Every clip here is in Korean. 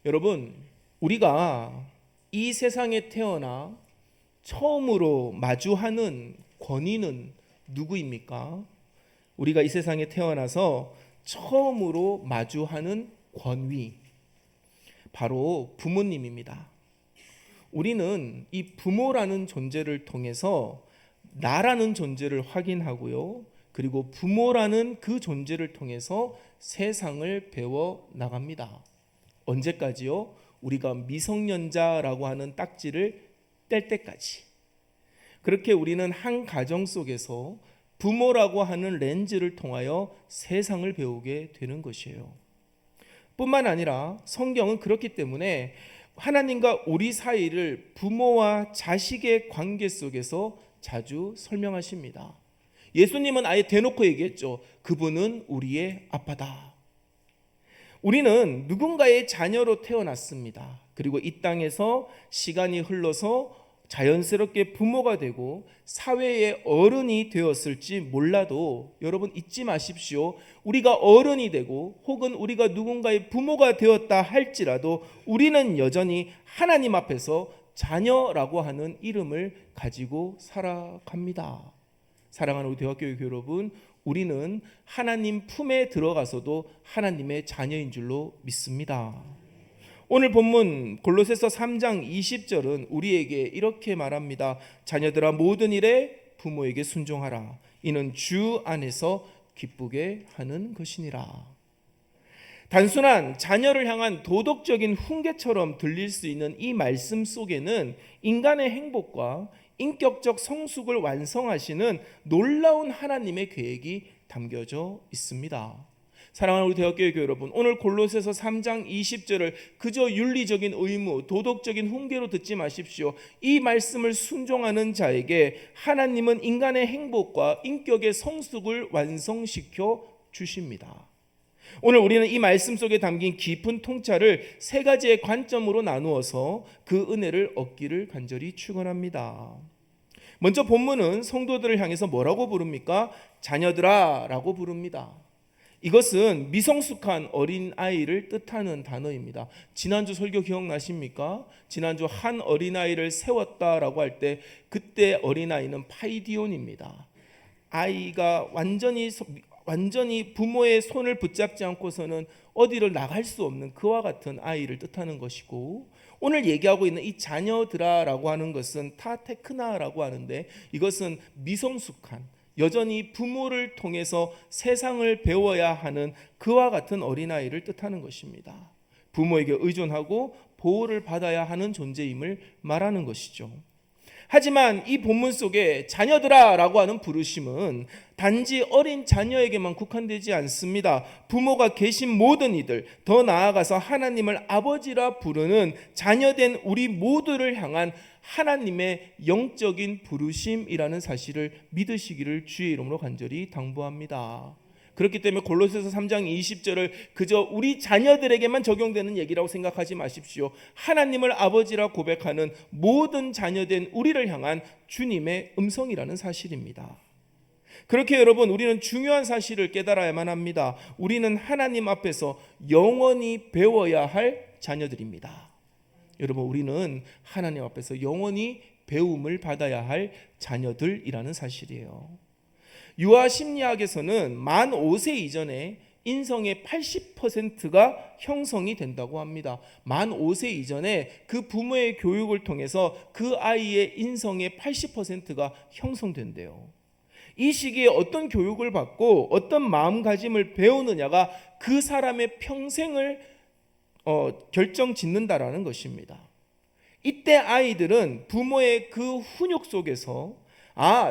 여러분, 우리가 이 세상에 태어나 처음으로 마주하는 권위는 누구입니까? 우리가 이 세상에 태어나서 처음으로 마주하는 권위, 바로 부모님입니다. 우리는 이 부모라는 존재를 통해서 나라는 존재를 확인하고요. 그리고 부모라는 그 존재를 통해서 세상을 배워 나갑니다. 언제까지요? 우리가 미성년자라고 하는 딱지를 뗄 때까지. 그렇게 우리는 한 가정 속에서 부모라고 하는 렌즈를 통하여 세상을 배우게 되는 것이에요. 뿐만 아니라 성경은 그렇기 때문에 하나님과 우리 사이를 부모와 자식의 관계 속에서 자주 설명하십니다. 예수님은 아예 대놓고 얘기했죠. 그분은 우리의 아빠다. 우리는 누군가의 자녀로 태어났습니다. 그리고 이 땅에서 시간이 흘러서 자연스럽게 부모가 되고 사회의 어른이 되었을지 몰라도 여러분 잊지 마십시오. 우리가 어른이 되고 혹은 우리가 누군가의 부모가 되었다 할지라도 우리는 여전히 하나님 앞에서 자녀라고 하는 이름을 가지고 살아갑니다. 사랑하는 우리 대학교육 여러분, 우리는 하나님 품에 들어가서도 하나님의 자녀인 줄로 믿습니다. 오늘 본문 골로새서 3장 20절은 우리에게 이렇게 말합니다. 자녀들아 모든 일에 부모에게 순종하라. 이는 주 안에서 기쁘게 하는 것이니라. 단순한 자녀를 향한 도덕적인 훈계처럼 들릴 수 있는 이 말씀 속에는 인간의 행복과 인격적 성숙을 완성하시는 놀라운 하나님의 계획이 담겨져 있습니다. 사랑하는 우리 대학교육 여러분, 오늘 골로새서 3장 20절을 그저 윤리적인 의무, 도덕적인 훈계로 듣지 마십시오. 이 말씀을 순종하는 자에게 하나님은 인간의 행복과 인격의 성숙을 완성시켜 주십니다. 오늘 우리는 이 말씀 속에 담긴 깊은 통찰을 세 가지의 관점으로 나누어서 그 은혜를 얻기를 간절히 축원합니다. 먼저 본문은 성도들을 향해서 뭐라고 부릅니까? 자녀들아 라고 부릅니다. 이것은 미성숙한 어린아이를 뜻하는 단어입니다. 지난주 설교 기억나십니까? 지난주 한 어린아이를 세웠다라고 할 때 그때 어린아이는 파이디온입니다. 아이가 완전히 부모의 손을 붙잡지 않고서는 어디를 나갈 수 없는 그와 같은 아이를 뜻하는 것이고, 오늘 얘기하고 있는 이 자녀들아라고 하는 것은 타테크나라고 하는데 이것은 미성숙한, 여전히 부모를 통해서 세상을 배워야 하는 그와 같은 어린아이를 뜻하는 것입니다. 부모에게 의존하고 보호를 받아야 하는 존재임을 말하는 것이죠. 하지만 이 본문 속에 자녀들아 라고 하는 부르심은 단지 어린 자녀에게만 국한되지 않습니다. 부모가 계신 모든 이들, 더 나아가서 하나님을 아버지라 부르는 자녀된 우리 모두를 향한 하나님의 영적인 부르심이라는 사실을 믿으시기를 주의 이름으로 간절히 당부합니다. 그렇기 때문에 골로새서 3장 20절을 그저 우리 자녀들에게만 적용되는 얘기라고 생각하지 마십시오. 하나님을 아버지라 고백하는 모든 자녀된 우리를 향한 주님의 음성이라는 사실입니다. 그렇게 여러분, 우리는 중요한 사실을 깨달아야만 합니다. 우리는 하나님 앞에서 영원히 배워야 할 자녀들입니다. 여러분, 우리는 하나님 앞에서 영원히 배움을 받아야 할 자녀들이라는 사실이에요. 유아 심리학에서는 만 5세 이전에 인성의 80%가 형성이 된다고 합니다. 만 5세 이전에 그 부모의 교육을 통해서 그 아이의 인성의 80%가 형성된대요. 이 시기에 어떤 교육을 받고 어떤 마음가짐을 배우느냐가 그 사람의 평생을 결정짓는다라는 것입니다. 이때 아이들은 부모의 그 훈육 속에서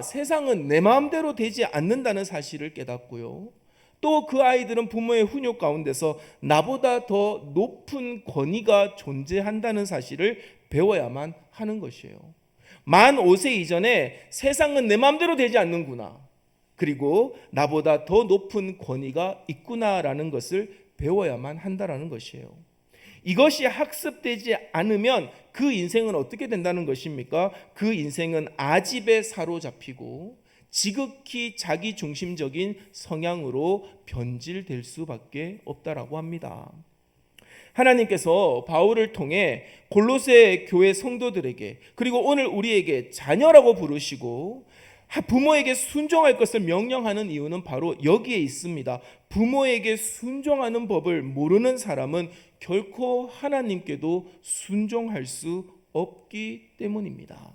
세상은 내 마음대로 되지 않는다는 사실을 깨닫고요. 또 그 아이들은 부모의 훈육 가운데서 나보다 더 높은 권위가 존재한다는 사실을 배워야만 하는 것이에요. 만 5세 이전에 세상은 내 마음대로 되지 않는구나, 그리고 나보다 더 높은 권위가 있구나라는 것을 배워야만 한다는 것이에요. 이것이 학습되지 않으면 그 인생은 어떻게 된다는 것입니까? 그 인생은 아집에 사로잡히고 지극히 자기중심적인 성향으로 변질될 수밖에 없다라고 합니다. 하나님께서 바울을 통해 골로새 교회 성도들에게, 그리고 오늘 우리에게 자녀라고 부르시고 부모에게 순종할 것을 명령하는 이유는 바로 여기에 있습니다. 부모에게 순종하는 법을 모르는 사람은 결코 하나님께도 순종할 수 없기 때문입니다.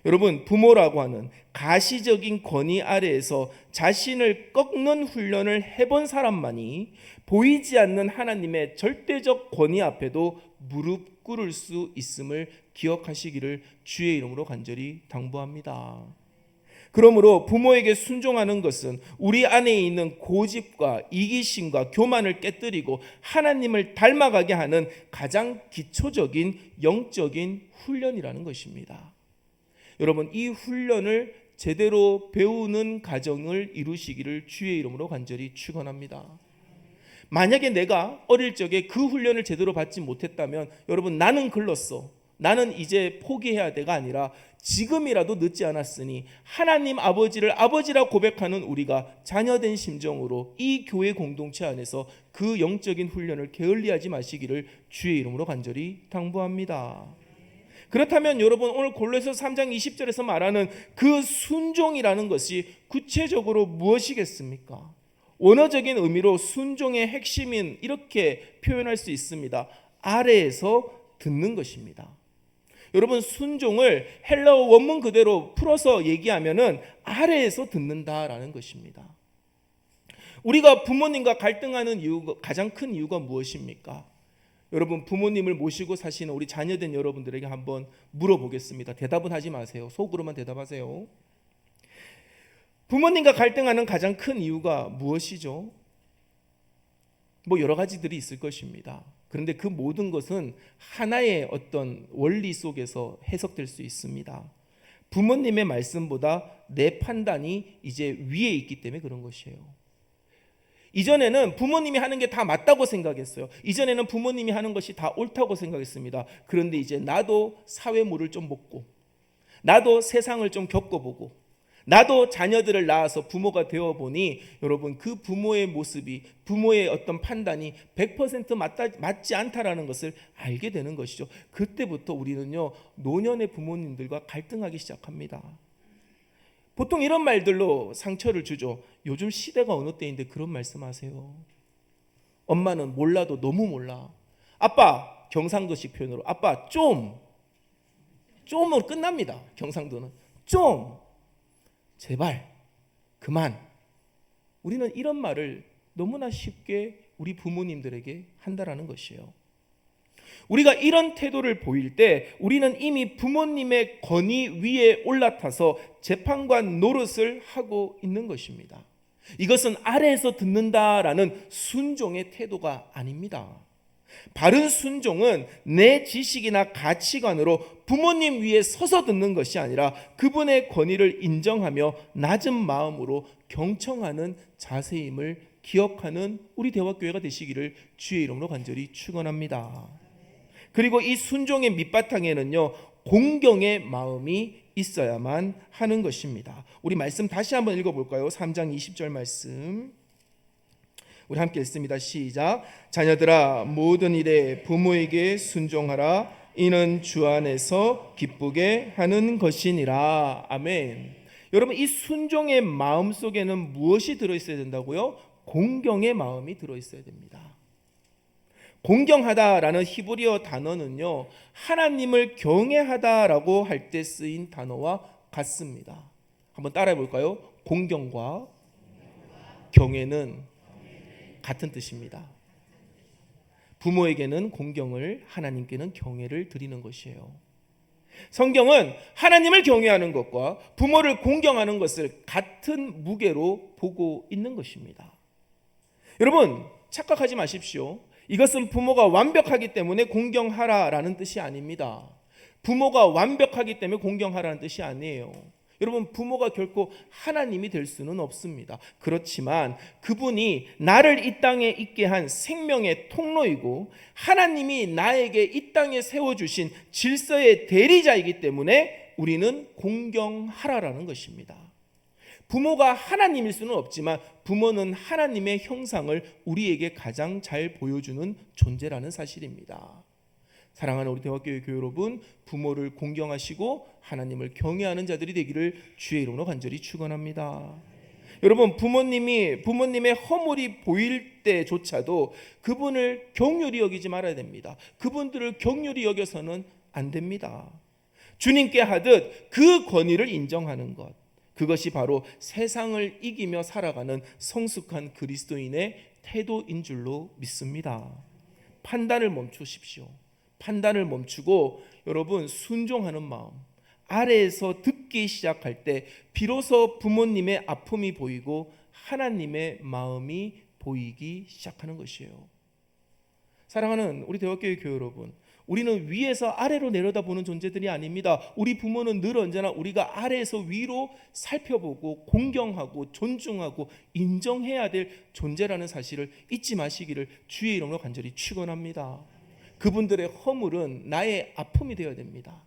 여러분, 부모라고 하는 가시적인 권위 아래에서 자신을 꺾는 훈련을 해본 사람만이 보이지 않는 하나님의 절대적 권위 앞에도 무릎 꿇을 수 있음을 기억하시기를 주의 이름으로 간절히 당부합니다. 그러므로 부모에게 순종하는 것은 우리 안에 있는 고집과 이기심과 교만을 깨뜨리고 하나님을 닮아가게 하는 가장 기초적인 영적인 훈련이라는 것입니다. 여러분, 이 훈련을 제대로 배우는 가정을 이루시기를 주의 이름으로 간절히 축원합니다. 만약에 내가 어릴 적에 그 훈련을 제대로 받지 못했다면 여러분, 나는 글렀어, 나는 이제 포기해야 돼가 아니라 지금이라도 늦지 않았으니 하나님 아버지를 아버지라 고백하는 우리가 자녀된 심정으로 이 교회 공동체 안에서 그 영적인 훈련을 게을리하지 마시기를 주의 이름으로 간절히 당부합니다. 그렇다면 여러분, 오늘 골로새 3장 20절에서 말하는 그 순종이라는 것이 구체적으로 무엇이겠습니까? 원어적인 의미로 순종의 핵심인 이렇게 표현할 수 있습니다. 아래에서 듣는 것입니다. 여러분, 순종을 헬라어 원문 그대로 풀어서 얘기하면은 아래에서 듣는다라는 것입니다. 우리가 부모님과 갈등하는 이유가, 가장 큰 이유가 무엇입니까? 여러분, 부모님을 모시고 사시는 우리 자녀된 여러분들에게 한번 물어보겠습니다. 대답은 하지 마세요. 속으로만 대답하세요. 부모님과 갈등하는 가장 큰 이유가 무엇이죠? 여러 가지들이 있을 것입니다. 그런데 그 모든 것은 하나의 어떤 원리 속에서 해석될 수 있습니다. 부모님의 말씀보다 내 판단이 이제 위에 있기 때문에 그런 것이에요. 이전에는 부모님이 하는 게 다 맞다고 생각했어요. 이전에는 부모님이 하는 것이 다 옳다고 생각했습니다. 그런데 이제 나도 사회물을 좀 먹고, 나도 세상을 좀 겪어보고, 나도 자녀들을 낳아서 부모가 되어보니 여러분, 그 부모의 모습이, 부모의 어떤 판단이 100% 맞지 않다라는 것을 알게 되는 것이죠. 그때부터 우리는요, 노년의 부모님들과 갈등하기 시작합니다. 보통 이런 말들로 상처를 주죠. 요즘 시대가 어느 때인데 그런 말씀하세요. 엄마는 몰라도 너무 몰라. 아빠, 경상도식 표현으로 아빠 좀으로 끝납니다. 경상도는 좀, 제발 그만. 우리는 이런 말을 너무나 쉽게 우리 부모님들에게 한다라는 것이에요. 우리가 이런 태도를 보일 때 우리는 이미 부모님의 권위 위에 올라타서 재판관 노릇을 하고 있는 것입니다. 이것은 아래에서 듣는다라는 순종의 태도가 아닙니다. 바른 순종은 내 지식이나 가치관으로 부모님 위에 서서 듣는 것이 아니라 그분의 권위를 인정하며 낮은 마음으로 경청하는 자세임을 기억하는 우리 대화교회가 되시기를 주의 이름으로 간절히 축원합니다. 그리고 이 순종의 밑바탕에는요, 공경의 마음이 있어야만 하는 것입니다. 우리 말씀 다시 한번 읽어볼까요? 3장 20절 말씀 우리 함께 읽습니다. 시작. 자녀들아, 모든 일에 부모에게 순종하라. 이는 주 안에서 기쁘게 하는 것이니라. 아멘. 여러분, 이 순종의 마음 속에는 무엇이 들어있어야 된다고요? 공경의 마음이 들어있어야 됩니다. 공경하다라는 히브리어 단어는요, 하나님을 경외하다라고 할 때 쓰인 단어와 같습니다. 한번 따라해 볼까요? 공경과 경외는 같은 뜻입니다. 부모에게는 공경을, 하나님께는 경외를 드리는 것이에요. 성경은 하나님을 경외하는 것과 부모를 공경하는 것을 같은 무게로 보고 있는 것입니다. 여러분, 착각하지 마십시오. 이것은 부모가 완벽하기 때문에 공경하라라는 뜻이 아닙니다. 부모가 완벽하기 때문에 공경하라는 뜻이 아니에요. 여러분, 부모가 결코 하나님이 될 수는 없습니다. 그렇지만 그분이 나를 이 땅에 있게 한 생명의 통로이고 하나님이 나에게 이 땅에 세워주신 질서의 대리자이기 때문에 우리는 공경하라라는 것입니다. 부모가 하나님일 수는 없지만 부모는 하나님의 형상을 우리에게 가장 잘 보여주는 존재라는 사실입니다. 사랑하는 우리 대화교회 교회 여러분, 부모를 공경하시고 하나님을 경외하는 자들이 되기를 주의 이름으로 간절히 축원합니다. 여러분, 부모님의 허물이 보일 때조차도 그분을 긍휼히 여기지 말아야 됩니다. 그분들을 긍휼히 여겨서는 안 됩니다. 주님께 하듯 그 권위를 인정하는 것, 그것이 바로 세상을 이기며 살아가는 성숙한 그리스도인의 태도인 줄로 믿습니다. 판단을 멈추십시오. 판단을 멈추고 여러분, 순종하는 마음, 아래에서 듣기 시작할 때 비로소 부모님의 아픔이 보이고 하나님의 마음이 보이기 시작하는 것이에요. 사랑하는 우리 대화교회 교회 여러분, 우리는 위에서 아래로 내려다보는 존재들이 아닙니다. 우리 부모는 늘 언제나 우리가 아래에서 위로 살펴보고 공경하고 존중하고 인정해야 될 존재라는 사실을 잊지 마시기를 주의 이름으로 간절히 축원합니다. 그분들의 허물은 나의 아픔이 되어야 됩니다.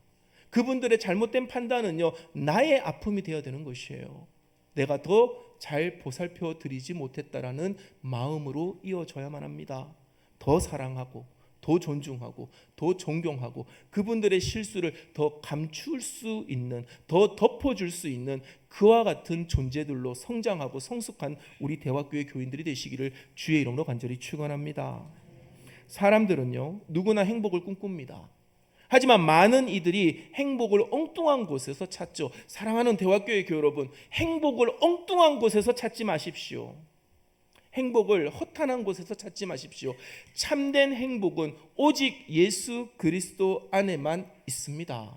그분들의 잘못된 판단은요, 나의 아픔이 되어야 되는 것이에요. 내가 더 잘 보살펴 드리지 못했다라는 마음으로 이어져야만 합니다. 더 사랑하고 더 존중하고 더 존경하고 그분들의 실수를 더 감출 수 있는, 더 덮어줄 수 있는 그와 같은 존재들로 성장하고 성숙한 우리 대화교회 교인들이 되시기를 주의 이름으로 간절히 축원합니다. 사람들은요, 누구나 행복을 꿈꿉니다. 하지만 많은 이들이 행복을 엉뚱한 곳에서 찾죠. 사랑하는 대화교회 교회 여러분, 행복을 엉뚱한 곳에서 찾지 마십시오. 행복을 허탄한 곳에서 찾지 마십시오. 참된 행복은 오직 예수 그리스도 안에만 있습니다.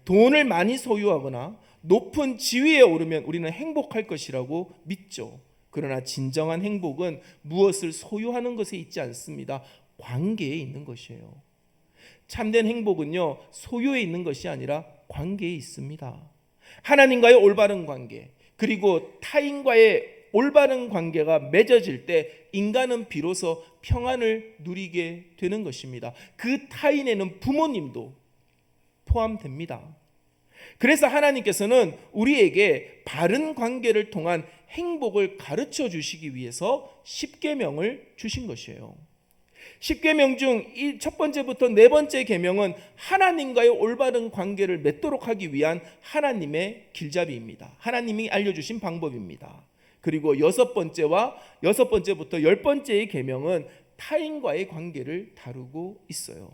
돈을 많이 소유하거나 높은 지위에 오르면 우리는 행복할 것이라고 믿죠. 그러나 진정한 행복은 무엇을 소유하는 것에 있지 않습니다. 관계에 있는 것이에요. 참된 행복은요, 소유에 있는 것이 아니라 관계에 있습니다. 하나님과의 올바른 관계, 그리고 타인과의 올바른 관계가 맺어질 때 인간은 비로소 평안을 누리게 되는 것입니다. 그 타인에는 부모님도 포함됩니다. 그래서 하나님께서는 우리에게 바른 관계를 통한 행복을 가르쳐 주시기 위해서 십계명을 주신 것이에요. 십계명 중 첫 번째부터 네 번째 계명은 하나님과의 올바른 관계를 맺도록 하기 위한 하나님의 길잡이입니다. 하나님이 알려주신 방법입니다. 그리고 여섯 번째부터 열 번째의 계명은 타인과의 관계를 다루고 있어요.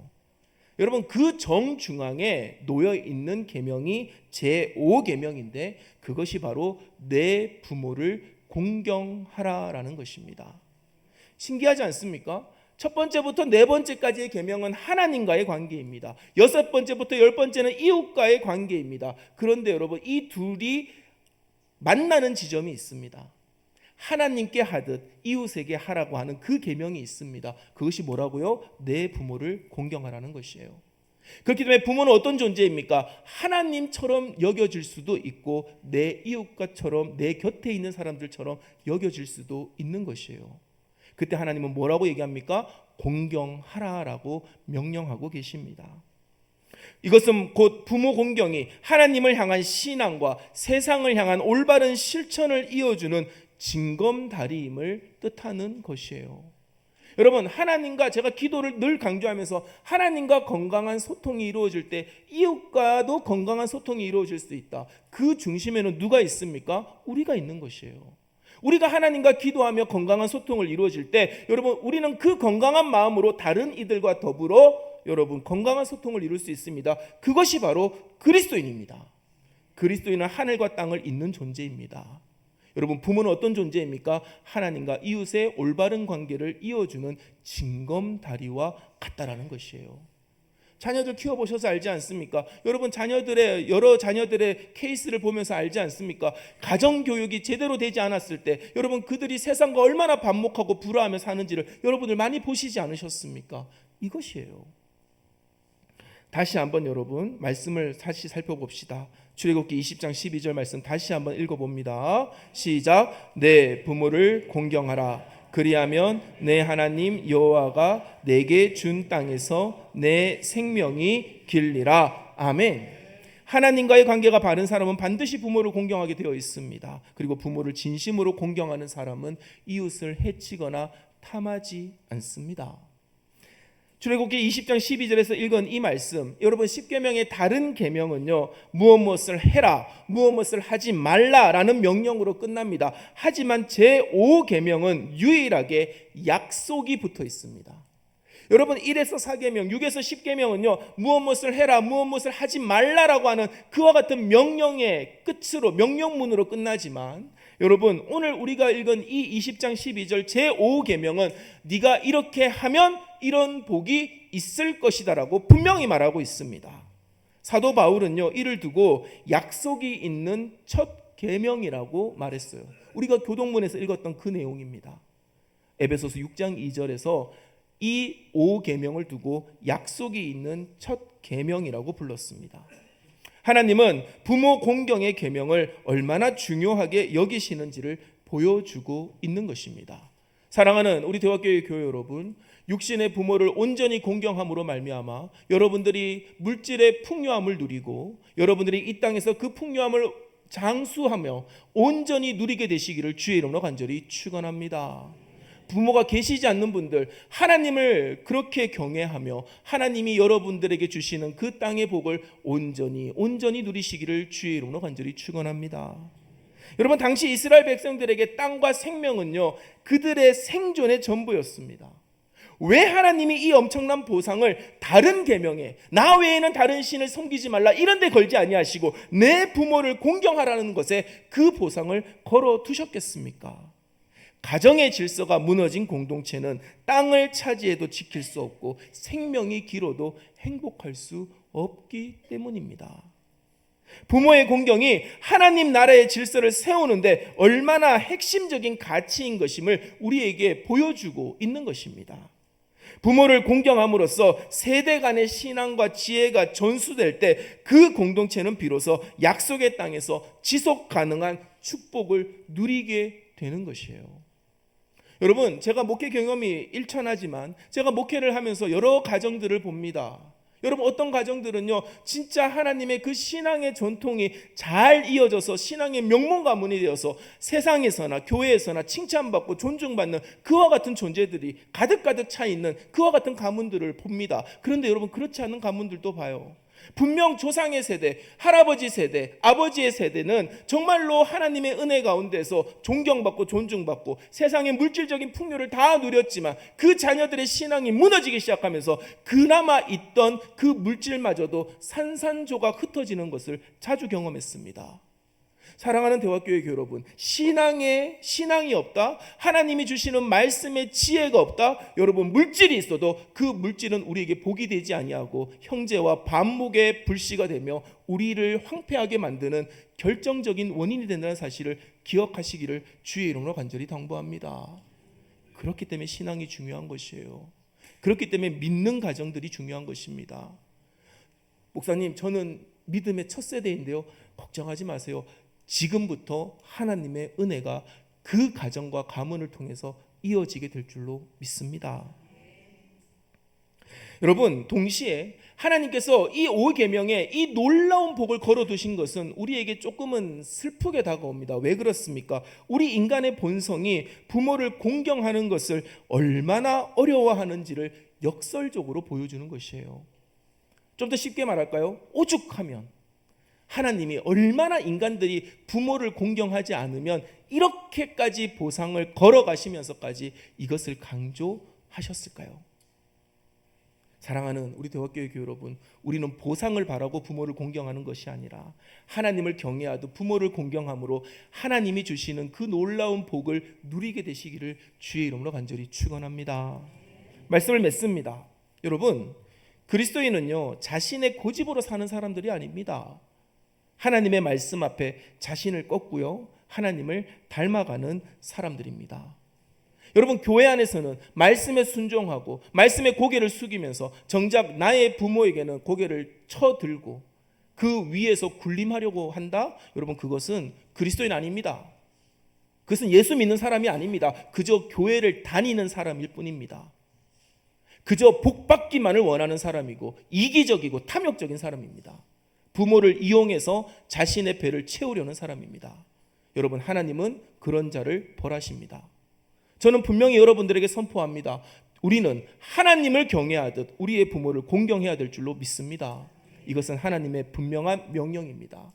여러분, 그 정중앙에 놓여 있는 계명이 제5계명인데 그것이 바로 내 부모를 공경하라라는 것입니다. 신기하지 않습니까? 첫 번째부터 네 번째까지의 계명은 하나님과의 관계입니다. 여섯 번째부터 열 번째는 이웃과의 관계입니다. 그런데 여러분, 이 둘이 만나는 지점이 있습니다. 하나님께 하듯 이웃에게 하라고 하는 그 계명이 있습니다. 그것이 뭐라고요? 내 부모를 공경하라는 것이에요. 그렇기 때문에 부모는 어떤 존재입니까? 하나님처럼 여겨질 수도 있고 내 이웃과처럼, 내 곁에 있는 사람들처럼 여겨질 수도 있는 것이에요. 그때 하나님은 뭐라고 얘기합니까? 공경하라라고 명령하고 계십니다. 이것은 곧 부모 공경이 하나님을 향한 신앙과 세상을 향한 올바른 실천을 이어주는 징검다리임을 뜻하는 것이에요. 여러분, 하나님과, 제가 기도를 늘 강조하면서 하나님과 건강한 소통이 이루어질 때 이웃과도 건강한 소통이 이루어질 수 있다. 그 중심에는 누가 있습니까? 우리가 있는 것이에요. 우리가 하나님과 기도하며 건강한 소통을 이루어질 때 여러분, 우리는 그 건강한 마음으로 다른 이들과 더불어 여러분 건강한 소통을 이룰 수 있습니다. 그것이 바로 그리스도인입니다. 그리스도인은 하늘과 땅을 잇는 존재입니다. 여러분, 부모는 어떤 존재입니까? 하나님과 이웃의 올바른 관계를 이어주는 징검다리와 같다라는 것이에요. 자녀들 키워보셔서 알지 않습니까? 여러분, 여러 자녀들의 케이스를 보면서 알지 않습니까? 가정교육이 제대로 되지 않았을 때 여러분, 그들이 세상과 얼마나 반목하고 불화하며 사는지를 여러분들 많이 보시지 않으셨습니까? 이것이에요. 다시 한번 여러분 말씀을 다시 살펴봅시다. 출애굽기 20장 12절 말씀 다시 한번 읽어봅니다. 시작. 내 부모를 공경하라. 그리하면 내 하나님 여호와가 내게 준 땅에서 내 생명이 길리라. 아멘. 하나님과의 관계가 바른 사람은 반드시 부모를 공경하게 되어 있습니다. 그리고 부모를 진심으로 공경하는 사람은 이웃을 해치거나 탐하지 않습니다. 출애굽기 20장 12절에서 읽은 이 말씀, 여러분 10계명의 다른 계명은요, 무엇을 해라, 무엇을 하지 말라라는 명령으로 끝납니다. 하지만 제5계명은 유일하게 약속이 붙어 있습니다. 여러분 1에서 4계명, 6에서 10계명은요, 무엇을 해라, 무엇을 하지 말라라고 하는 그와 같은 명령의 끝으로, 명령문으로 끝나지만, 여러분 오늘 우리가 읽은 이 20장 12절 제5계명은 네가 이렇게 하면 이런 복이 있을 것이다라고 분명히 말하고 있습니다. 사도 바울은요, 이를 두고 약속이 있는 첫 계명이라고 말했어요. 우리가 교동문에서 읽었던 그 내용입니다. 에베소서 6장 2절에서 이 5계명을 두고 약속이 있는 첫 계명이라고 불렀습니다. 하나님은 부모 공경의 계명을 얼마나 중요하게 여기시는지를 보여주고 있는 것입니다. 사랑하는 우리 대화교회 교회 여러분, 육신의 부모를 온전히 공경함으로 말미암아 여러분들이 물질의 풍요함을 누리고 여러분들이 이 땅에서 그 풍요함을 장수하며 온전히 누리게 되시기를 주의 이름으로 간절히 축원합니다. 부모가 계시지 않는 분들, 하나님을 그렇게 경외하며 하나님이 여러분들에게 주시는 그 땅의 복을 온전히 누리시기를 주의 이름으로 간절히 축원합니다. 여러분, 당시 이스라엘 백성들에게 땅과 생명은요, 그들의 생존의 전부였습니다. 왜 하나님이 이 엄청난 보상을 다른 계명에 나 외에는 다른 신을 섬기지 말라 이런 데 걸지 아니하시고 내 부모를 공경하라는 것에 그 보상을 걸어 두셨겠습니까? 가정의 질서가 무너진 공동체는 땅을 차지해도 지킬 수 없고 생명이 길어도 행복할 수 없기 때문입니다. 부모의 공경이 하나님 나라의 질서를 세우는데 얼마나 핵심적인 가치인 것임을 우리에게 보여주고 있는 것입니다. 부모를 공경함으로써 세대 간의 신앙과 지혜가 전수될 때 그 공동체는 비로소 약속의 땅에서 지속 가능한 축복을 누리게 되는 것이에요. 여러분, 제가 목회 경험이 일천하지만 제가 목회를 하면서 여러 가정들을 봅니다. 여러분, 어떤 가정들은요, 진짜 하나님의 그 신앙의 전통이 잘 이어져서 신앙의 명문 가문이 되어서 세상에서나 교회에서나 칭찬받고 존중받는 그와 같은 존재들이 가득가득 차 있는 그와 같은 가문들을 봅니다. 그런데 여러분, 그렇지 않은 가문들도 봐요. 분명 조상의 세대, 할아버지 세대, 아버지의 세대는 정말로 하나님의 은혜 가운데서 존경받고 존중받고 세상의 물질적인 풍요를 다 누렸지만 그 자녀들의 신앙이 무너지기 시작하면서 그나마 있던 그 물질마저도 산산조각 흩어지는 것을 자주 경험했습니다. 사랑하는 대화교회 여러분, 신앙이 없다, 하나님이 주시는 말씀의 지혜가 없다, 여러분 물질이 있어도 그 물질은 우리에게 복이 되지 아니하고 형제와 반목의 불씨가 되며 우리를 황폐하게 만드는 결정적인 원인이 된다는 사실을 기억하시기를 주의 이름으로 간절히 당부합니다. 그렇기 때문에 신앙이 중요한 것이에요. 그렇기 때문에 믿는 가정들이 중요한 것입니다. 목사님, 저는 믿음의 첫 세대인데요, 걱정하지 마세요. 지금부터 하나님의 은혜가 그 가정과 가문을 통해서 이어지게 될 줄로 믿습니다. 여러분, 동시에 하나님께서 이 5계명에 이 놀라운 복을 걸어두신 것은 우리에게 조금은 슬프게 다가옵니다. 왜 그렇습니까? 우리 인간의 본성이 부모를 공경하는 것을 얼마나 어려워하는지를 역설적으로 보여주는 것이에요. 좀 더 쉽게 말할까요? 오죽하면 하나님이 얼마나 인간들이 부모를 공경하지 않으면 이렇게까지 보상을 걸어가시면서까지 이것을 강조하셨을까요? 사랑하는 우리 대화교회 여러분, 우리는 보상을 바라고 부모를 공경하는 것이 아니라 하나님을 경외하듯 부모를 공경함으로 하나님이 주시는 그 놀라운 복을 누리게 되시기를 주의 이름으로 간절히 축원합니다. 말씀을 맺습니다. 여러분, 그리스도인은요, 자신의 고집으로 사는 사람들이 아닙니다. 하나님의 말씀 앞에 자신을 꺾고요, 하나님을 닮아가는 사람들입니다. 여러분, 교회 안에서는 말씀에 순종하고 말씀에 고개를 숙이면서 정작 나의 부모에게는 고개를 쳐들고 그 위에서 군림하려고 한다? 여러분, 그것은 그리스도인 아닙니다. 그것은 예수 믿는 사람이 아닙니다. 그저 교회를 다니는 사람일 뿐입니다. 그저 복받기만을 원하는 사람이고 이기적이고 탐욕적인 사람입니다. 부모를 이용해서 자신의 배를 채우려는 사람입니다. 여러분, 하나님은 그런 자를 벌하십니다. 저는 분명히 여러분들에게 선포합니다. 우리는 하나님을 경외하듯 우리의 부모를 공경해야 될 줄로 믿습니다. 이것은 하나님의 분명한 명령입니다.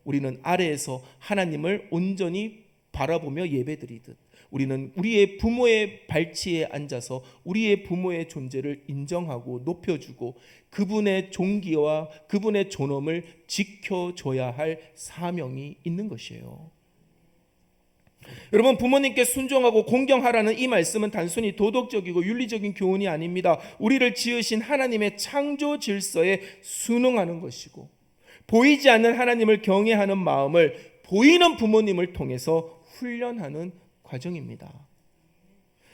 우리는 아래에서 하나님을 온전히 바라보며 예배드리듯 우리는 우리의 부모의 발치에 앉아서 우리의 부모의 존재를 인정하고 높여주고 그분의 존귀와 그분의 존엄을 지켜줘야 할 사명이 있는 것이에요. 여러분, 부모님께 순종하고 공경하라는 이 말씀은 단순히 도덕적이고 윤리적인 교훈이 아닙니다. 우리를 지으신 하나님의 창조 질서에 순응하는 것이고 보이지 않는 하나님을 경외하는 마음을 보이는 부모님을 통해서 훈련하는 과정입니다.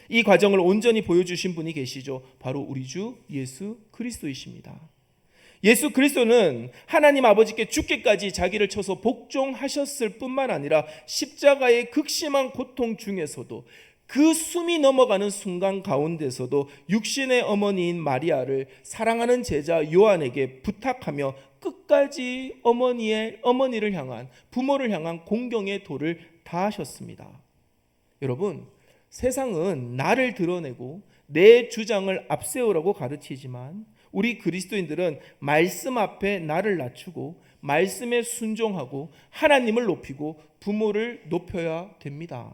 이 과정을 온전히 보여주신 분이 계시죠. 바로 우리 주 예수 그리스도이십니다. 예수 그리스도는 하나님 아버지께 죽기까지 자기를 쳐서 복종하셨을 뿐만 아니라 십자가의 극심한 고통 중에서도 그 숨이 넘어가는 순간 가운데서도 육신의 어머니인 마리아를 사랑하는 제자 요한에게 부탁하며 끝까지 어머니를 향한 부모를 향한 공경의 도를 다하셨습니다. 여러분, 세상은 나를 드러내고 내 주장을 앞세우라고 가르치지만 우리 그리스도인들은 말씀 앞에 나를 낮추고 말씀에 순종하고 하나님을 높이고 부모를 높여야 됩니다.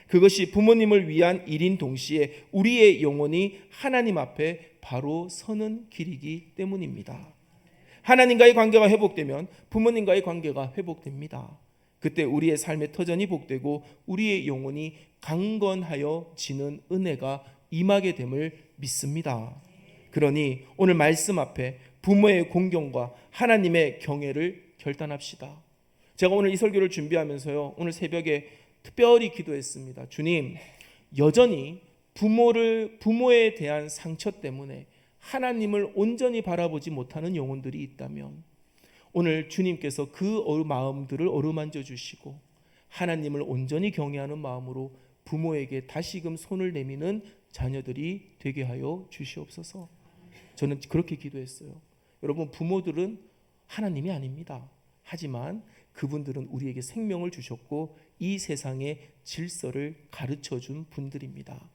그것이 부모님을 위한 일인 동시에 우리의 영혼이 하나님 앞에 바로 서는 길이기 때문입니다. 하나님과의 관계가 회복되면 부모님과의 관계가 회복됩니다. 그때 우리의 삶의 터전이 복되고 우리의 영혼이 강건하여지는 은혜가 임하게 됨을 믿습니다. 그러니 오늘 말씀 앞에 부모의 공경과 하나님의 경외를 결단합시다. 제가 오늘 이 설교를 준비하면서요, 오늘 새벽에 특별히 기도했습니다. 주님, 여전히 부모에 대한 상처 때문에 하나님을 온전히 바라보지 못하는 영혼들이 있다면 오늘 주님께서 그 마음들을 어루만져 주시고 하나님을 온전히 경외하는 마음으로 부모에게 다시금 손을 내미는 자녀들이 되게 하여 주시옵소서. 저는 그렇게 기도했어요. 여러분, 부모들은 하나님이 아닙니다. 하지만 그분들은 우리에게 생명을 주셨고 이 세상의 질서를 가르쳐준 분들입니다.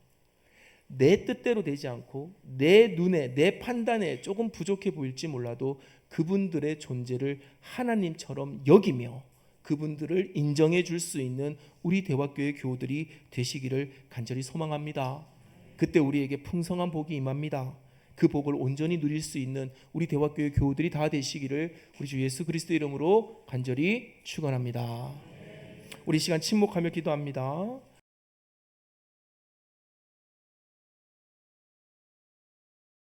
내 뜻대로 되지 않고 내 눈에 내 판단에 조금 부족해 보일지 몰라도 그분들의 존재를 하나님처럼 여기며 그분들을 인정해 줄 수 있는 우리 대화교회 교우들이 되시기를 간절히 소망합니다. 그때 우리에게 풍성한 복이 임합니다. 그 복을 온전히 누릴 수 있는 우리 대화교회 교우들이 다 되시기를 우리 주 예수 그리스도 이름으로 간절히 축원합니다. 우리 시간 침묵하며 기도합니다.